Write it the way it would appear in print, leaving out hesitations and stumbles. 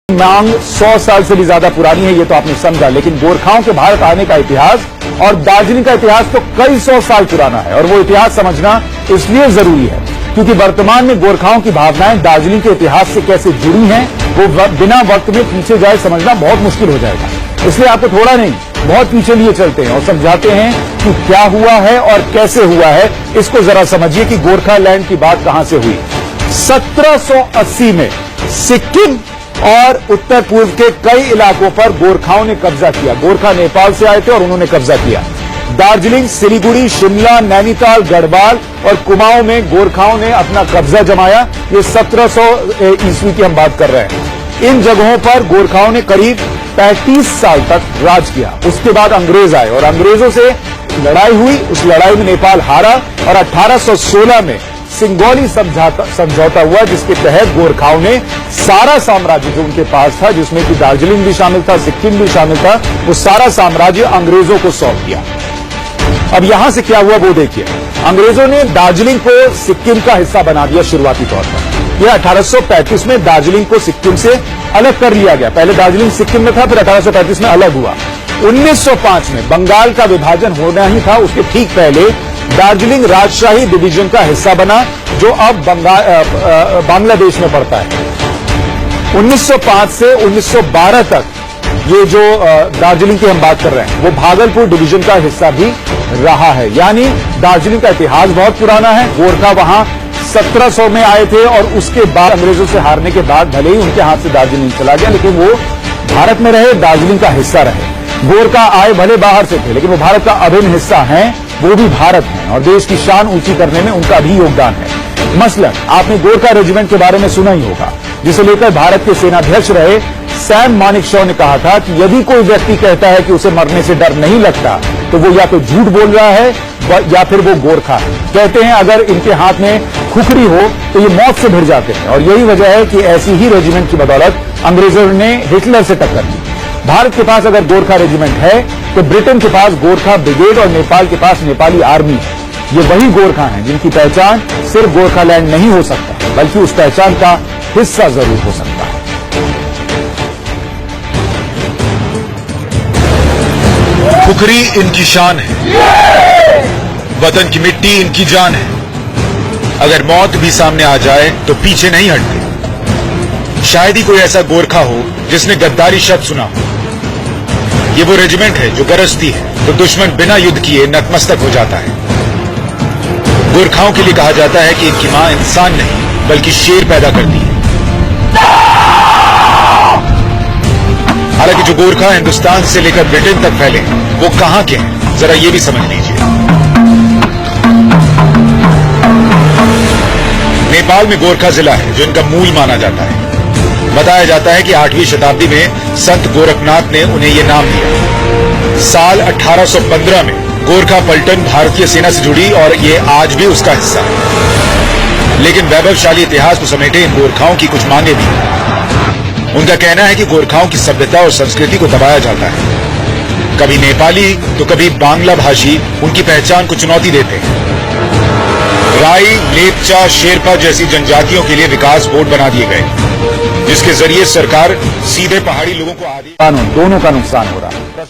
मांग 100 साल से भी ज्यादा पुरानी है, ये तो आपने समझा, लेकिन गोरखाओं के भारत आने का इतिहास और दार्जिलिंग का इतिहास तो कई 100 साल पुराना है। और वो इतिहास समझना इसलिए जरूरी है क्योंकि वर्तमान में गोरखाओं की भावनाएं दार्जिलिंग के इतिहास से कैसे जुड़ी हैं, वो बिना वक्त में पीछे जाए समझना बहुत मुश्किल हो जाएगा। इसलिए आपको थोड़ा नहीं, बहुत पीछे लिए चलते हैं और समझाते हैं कि क्या हुआ है और कैसे हुआ है। इसको जरा समझिए कि गोरखालैंड की बात कहां से हुई। 1780 में सिक्किम और उत्तर पूर्व के कई इलाकों पर गोरखाओं ने कब्जा किया। गोरखा नेपाल से आए थे और उन्होंने कब्जा किया। दार्जिलिंग, सिलीगुड़ी, शिमला, नैनीताल, गढ़वाल और कुमाऊं में गोरखाओं ने अपना कब्जा जमाया। ये 1700 ईस्वी की हम बात कर रहे हैं। इन जगहों पर गोरखाओं ने करीब 35 साल तक राज किया। उसके बाद अंग्रेज आए और अंग्रेजों से लड़ाई हुई। उस लड़ाई में नेपाल हारा और 1816 में सिंगोली समझौता हुआ, जिसके तहत गोरखाओं ने सारा साम्राज्य जो उनके पास था, जिसमें कि दार्जिलिंग भी शामिल था, सिक्किम भी शामिल था, वो सारा साम्राज्य अंग्रेजों को सौंप दिया। अब यहां से क्या हुआ वो देखिए। अंग्रेजों ने दार्जिलिंग को सिक्किम का हिस्सा बना दिया शुरुआती तौर पर। यह 1835 में दार्जिलिंग को सिक्किम से अलग कर लिया गया। पहले दार्जिलिंग सिक्किम में था, फिर 1835 में अलग हुआ। 1905 में बंगाल का विभाजन होना ही था, उसके ठीक पहले दार्जिलिंग राजशाही डिवीजन का हिस्सा बना, जो अब बांग्लादेश में पड़ता है। 1905 से 1912 तक ये जो दार्जिलिंग की हम बात कर रहे हैं, वो भागलपुर डिवीजन का हिस्सा भी रहा है। यानी दार्जिलिंग का इतिहास बहुत पुराना है। गोरखा वहां 1700 में आए थे और उसके बाद अंग्रेजों से हारने के बाद भले ही उनके हाथ से दार्जिलिंग चला गया, लेकिन वो भारत में रहे, दार्जिलिंग का हिस्सा रहे। गोरखा आए भले बाहर से थे, लेकिन वो भारत का अभिन्न हिस्सा हैं, वो भी भारत हैं और देश की शान ऊंची करने में उनका भी योगदान है। मसलन आपने गोरखा रेजिमेंट के बारे में सुना ही होगा, जिसे लेकर भारत के सेनाध्यक्ष रहे सैम मानेकशॉ ने कहा था कि यदि कोई व्यक्ति कहता है कि उसे मरने से डर नहीं लगता, तो वो या तो झूठ बोल रहा है या फिर वो गोरखा है। कहते हैं अगर इनके हाथ में खुखरी हो तो ये मौत से भिड़ जाते हैं। और यही वजह है कि ऐसी ही रेजिमेंट की बदौलत अंग्रेजों ने हिटलर से टक्कर दी। भारत के पास अगर गोरखा रेजिमेंट है तो ब्रिटेन के पास गोरखा ब्रिगेड और नेपाल के पास नेपाली आर्मी है। ये वही गोरखा हैं जिनकी पहचान सिर्फ गोरखालैंड नहीं हो सकता, बल्कि उस पहचान का हिस्सा जरूर हो सकता है। खुखरी इनकी शान है, वतन की मिट्टी इनकी जान है। अगर मौत भी सामने आ जाए तो पीछे नहीं हटते। शायद ही कोई ऐसा गोरखा हो जिसने गद्दारी शब्द सुना हो। ये वो रेजिमेंट है जो गरजती है तो दुश्मन बिना युद्ध किए नतमस्तक हो जाता है। गोरखाओं के लिए कहा जाता है कि इनकी मां इंसान नहीं बल्कि शेर पैदा करती है। हालांकि जो गोरखा हिंदुस्तान से लेकर ब्रिटेन तक फैले वो कहां के हैं, जरा ये भी समझ लीजिए। नेपाल में गोरखा जिला है जो इनका मूल माना जाता है। बताया जाता है कि 8वीं शताब्दी में संत गोरखनाथ ने उन्हें यह नाम दिया। साल 1815 में गोरखा पलटन भारतीय सेना से जुड़ी और ये आज भी उसका हिस्सा है। लेकिन वैभवशाली इतिहास को समेटे इन गोरखाओं की कुछ मांगे भी हैं। उनका कहना है कि गोरखाओं की सभ्यता और संस्कृति को दबाया जाता है। कभी नेपाली तो कभी बांग्ला भाषी उनकी पहचान को चुनौती देते हैं। राई, लेपचा, शेरपा जैसी जनजातियों के लिए विकास बोर्ड बना दिए गए, जिसके जरिए सरकार सीधे पहाड़ी लोगों को आदि दोनों का नुकसान हो रहा है।